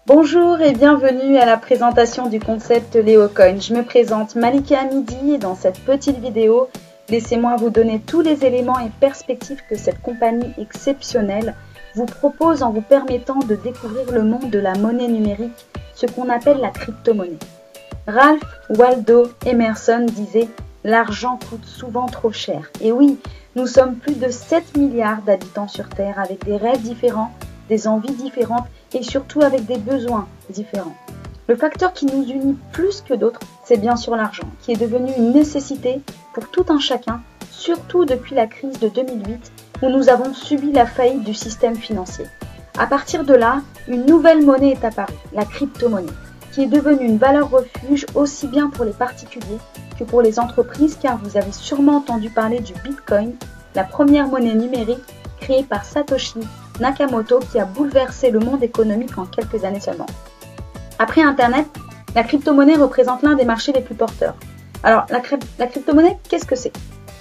Bonjour et bienvenue à la présentation du concept LeoCoin. Je me présente Malika Hamidi et dans cette petite vidéo, laissez-moi vous donner tous les éléments et perspectives que cette compagnie exceptionnelle vous propose en vous permettant de découvrir le monde de la monnaie numérique, ce qu'on appelle la crypto-monnaie. Ralph Waldo Emerson disait « L'argent coûte souvent trop cher ». Et oui, nous sommes plus de 7 milliards d'habitants sur Terre avec des rêves différents, des envies différentes et surtout avec des besoins différents. Le facteur qui nous unit plus que d'autres, c'est bien sûr l'argent, qui est devenu une nécessité pour tout un chacun, surtout depuis la crise de 2008 où nous avons subi la faillite du système financier. À partir de là, une nouvelle monnaie est apparue, la crypto-monnaie, qui est devenue une valeur refuge aussi bien pour les particuliers que pour les entreprises, car vous avez sûrement entendu parler du Bitcoin, la première monnaie numérique créée par Satoshi Nakamoto qui a bouleversé le monde économique en quelques années seulement. Après Internet, la crypto-monnaie représente l'un des marchés les plus porteurs. Alors, la crypto-monnaie, qu'est-ce que c'est?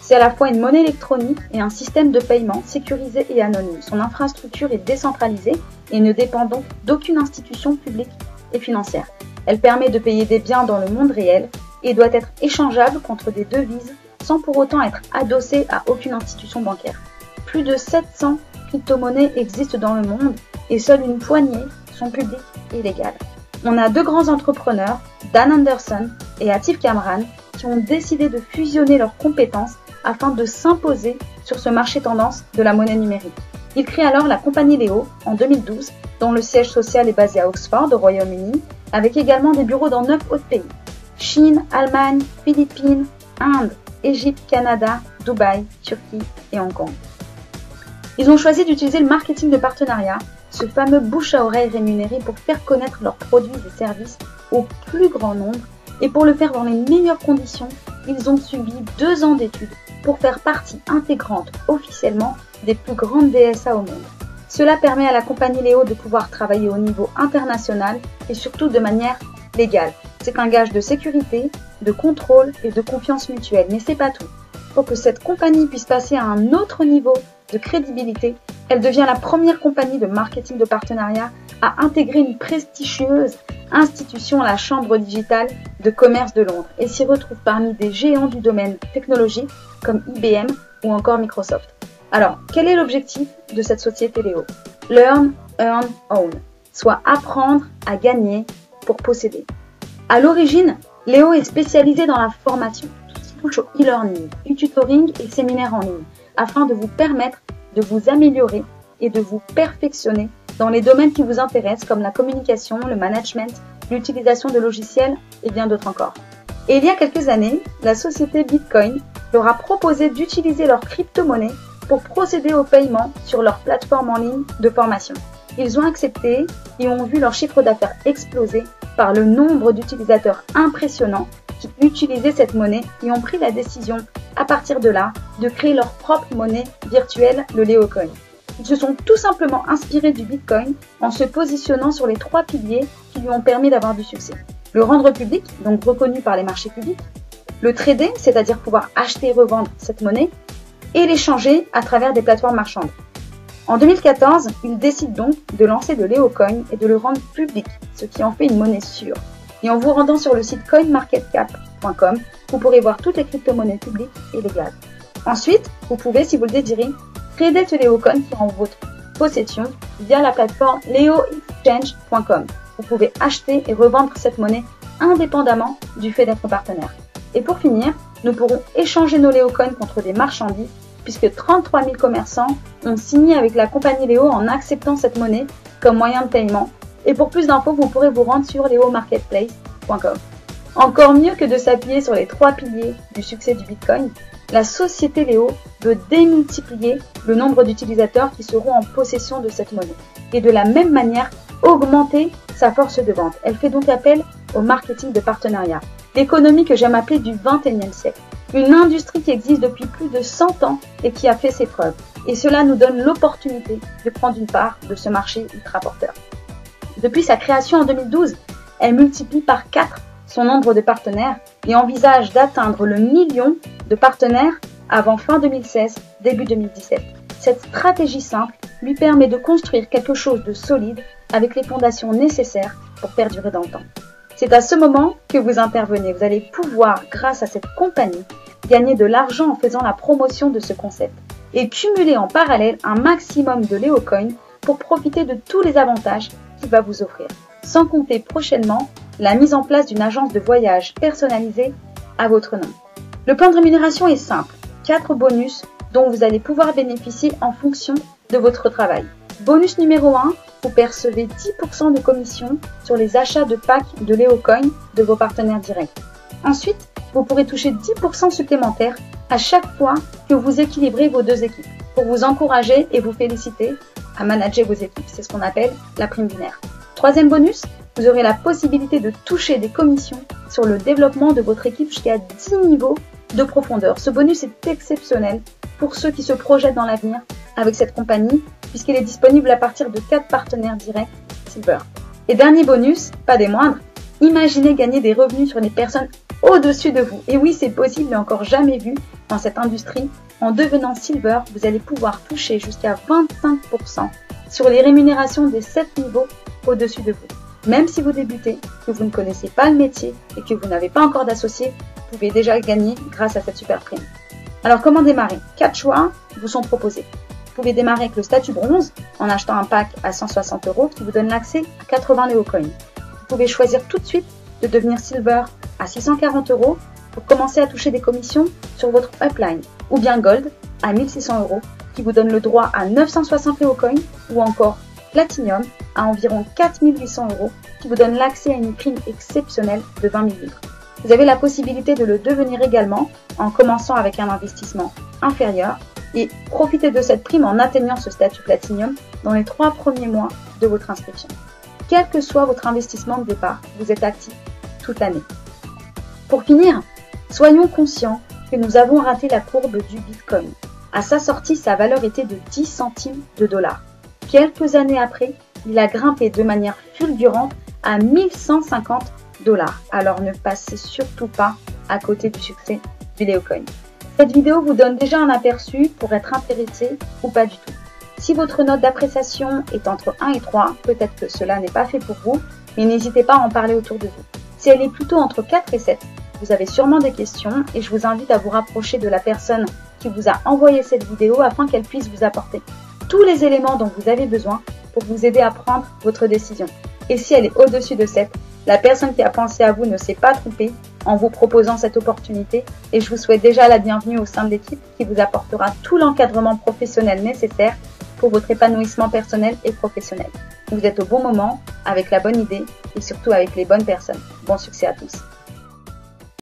C'est à la fois une monnaie électronique et un système de paiement sécurisé et anonyme. Son infrastructure est décentralisée et ne dépend donc d'aucune institution publique et financière. Elle permet de payer des biens dans le monde réel et doit être échangeable contre des devises sans pour autant être adossée à aucune institution bancaire. Plus de 700 crypto-monnaies existent dans le monde et seule une poignée sont publiques et légales. On a deux grands entrepreneurs, Dan Anderson et Atif Kamran, qui ont décidé de fusionner leurs compétences afin de s'imposer sur ce marché tendance de la monnaie numérique. Ils créent alors la compagnie Leo en 2012, dont le siège social est basé à Oxford, au Royaume-Uni, avec également des bureaux dans 9 autres pays. Chine, Allemagne, Philippines, Inde, Égypte, Canada, Dubaï, Turquie et Hong Kong. Ils ont choisi d'utiliser le marketing de partenariat, ce fameux bouche à oreille rémunéré pour faire connaître leurs produits et services au plus grand nombre. Et pour le faire dans les meilleures conditions, ils ont suivi 2 ans d'études pour faire partie intégrante officiellement des plus grandes DSA au monde. Cela permet à la compagnie Leo de pouvoir travailler au niveau international et surtout de manière légale. C'est un gage de sécurité, de contrôle et de confiance mutuelle. Mais c'est pas tout. Pour que cette compagnie puisse passer à un autre niveau de crédibilité, elle devient la première compagnie de marketing de partenariat à intégrer une prestigieuse institution, la Chambre digitale de commerce de Londres, et s'y retrouve parmi des géants du domaine technologique comme IBM ou encore Microsoft. Alors, quel est l'objectif de cette société Leo? Learn, earn, own, soit apprendre à gagner pour posséder. À l'origine, Leo est spécialisé dans la formation, tout ce qui touche au e-learning, e-tutoring et séminaires en ligne, afin de vous permettre de vous améliorer et de vous perfectionner dans les domaines qui vous intéressent comme la communication, le management, l'utilisation de logiciels et bien d'autres encore. Et il y a quelques années, la société Bitcoin leur a proposé d'utiliser leur crypto-monnaie pour procéder au paiement sur leur plateforme en ligne de formation. Ils ont accepté et ont vu leur chiffre d'affaires exploser par le nombre d'utilisateurs impressionnants qui utilisaient cette monnaie et ont pris la décision, à partir de là, de créer leur propre monnaie virtuelle, le LeoCoin. Ils se sont tout simplement inspirés du Bitcoin en se positionnant sur les 3 piliers qui lui ont permis d'avoir du succès. Le rendre public, donc reconnu par les marchés publics, le trader, c'est-à-dire pouvoir acheter et revendre cette monnaie, et l'échanger à travers des plateformes marchandes. En 2014, ils décident donc de lancer le LeoCoin et de le rendre public, ce qui en fait une monnaie sûre. Et en vous rendant sur le site coinmarketcap.com, vous pourrez voir toutes les crypto-monnaies publiques et légales. Ensuite, vous pouvez, si vous le désirez, trader ce LeoCoin qui est en votre possession via la plateforme leoexchange.com. Vous pouvez acheter et revendre cette monnaie indépendamment du fait d'être partenaire. Et pour finir, nous pourrons échanger nos LeoCoins contre des marchandises puisque 33 000 commerçants ont signé avec la compagnie Leo en acceptant cette monnaie comme moyen de paiement. Et pour plus d'infos, vous pourrez vous rendre sur leomarketplace.com. Encore mieux que de s'appuyer sur les 3 piliers du succès du Bitcoin, la société Leo veut démultiplier le nombre d'utilisateurs qui seront en possession de cette monnaie et de la même manière augmenter sa force de vente. Elle fait donc appel au marketing de partenariat, l'économie que j'aime appeler du XXIe siècle, une industrie qui existe depuis plus de 100 ans et qui a fait ses preuves. Et cela nous donne l'opportunité de prendre une part de ce marché ultra porteur. Depuis sa création en 2012, elle multiplie par 4 son nombre de partenaires et envisage d'atteindre le million de partenaires avant fin 2016, début 2017. Cette stratégie simple lui permet de construire quelque chose de solide avec les fondations nécessaires pour perdurer dans le temps. C'est à ce moment que vous intervenez. Vous allez pouvoir, grâce à cette compagnie, gagner de l'argent en faisant la promotion de ce concept et cumuler en parallèle un maximum de LeoCoin pour profiter de tous les avantages qu'il va vous offrir. Sans compter prochainement la mise en place d'une agence de voyage personnalisée à votre nom. Le plan de rémunération est simple. 4 bonus dont vous allez pouvoir bénéficier en fonction de votre travail. Bonus numéro 1, vous percevez 10% de commission sur les achats de packs de LeoCoin de vos partenaires directs. Ensuite, vous pourrez toucher 10% supplémentaires à chaque fois que vous équilibrez vos 2 équipes pour vous encourager et vous féliciter à manager vos équipes. C'est ce qu'on appelle la prime binaire. Troisième bonus, vous aurez la possibilité de toucher des commissions sur le développement de votre équipe jusqu'à 10 niveaux de profondeur. Ce bonus est exceptionnel pour ceux qui se projettent dans l'avenir avec cette compagnie puisqu'il est disponible à partir de 4 partenaires directs Silver. Et dernier bonus, pas des moindres, imaginez gagner des revenus sur les personnes au-dessus de vous. Et oui, c'est possible et encore jamais vu dans cette industrie. En devenant Silver, vous allez pouvoir toucher jusqu'à 25% sur les rémunérations des 7 niveaux au-dessus de vous. Même si vous débutez, que vous ne connaissez pas le métier et que vous n'avez pas encore d'associé, vous pouvez déjà gagner grâce à cette super prime. Alors comment démarrer? 4 choix vous sont proposés. Vous pouvez démarrer avec le statut bronze en achetant un pack à 160 € qui vous donne l'accès à 80 LeoCoin. Vous pouvez choisir tout de suite de devenir Silver à 640 € pour commencer à toucher des commissions sur votre upline, ou bien Gold à 1600 € qui vous donne le droit à 960 LeoCoin, ou encore Platinum à environ 4800 € qui vous donne l'accès à une prime exceptionnelle de 20 000 livres. Vous avez la possibilité de le devenir également en commençant avec un investissement inférieur et profiter de cette prime en atteignant ce statut Platinum dans les 3 premiers mois de votre inscription. Quel que soit votre investissement de départ, vous êtes actif toute l'année. Pour finir, soyons conscients que nous avons raté la courbe du Bitcoin. À sa sortie, sa valeur était de 10 centimes de dollar. Quelques années après, il a grimpé de manière fulgurante à 1150 $. Alors ne passez surtout pas à côté du succès du LeoCoin. Cette vidéo vous donne déjà un aperçu pour être intéressé ou pas du tout. Si votre note d'appréciation est entre 1 et 3, peut-être que cela n'est pas fait pour vous, mais n'hésitez pas à en parler autour de vous. Si elle est plutôt entre 4 et 7, vous avez sûrement des questions et je vous invite à vous rapprocher de la personne qui vous a envoyé cette vidéo afin qu'elle puisse vous apporter tous les éléments dont vous avez besoin pour vous aider à prendre votre décision. Et si elle est au-dessus de 7, la personne qui a pensé à vous ne s'est pas trompée en vous proposant cette opportunité et je vous souhaite déjà la bienvenue au sein de l'équipe qui vous apportera tout l'encadrement professionnel nécessaire pour votre épanouissement personnel et professionnel. Vous êtes au bon moment, avec la bonne idée et surtout avec les bonnes personnes. Bon succès à tous!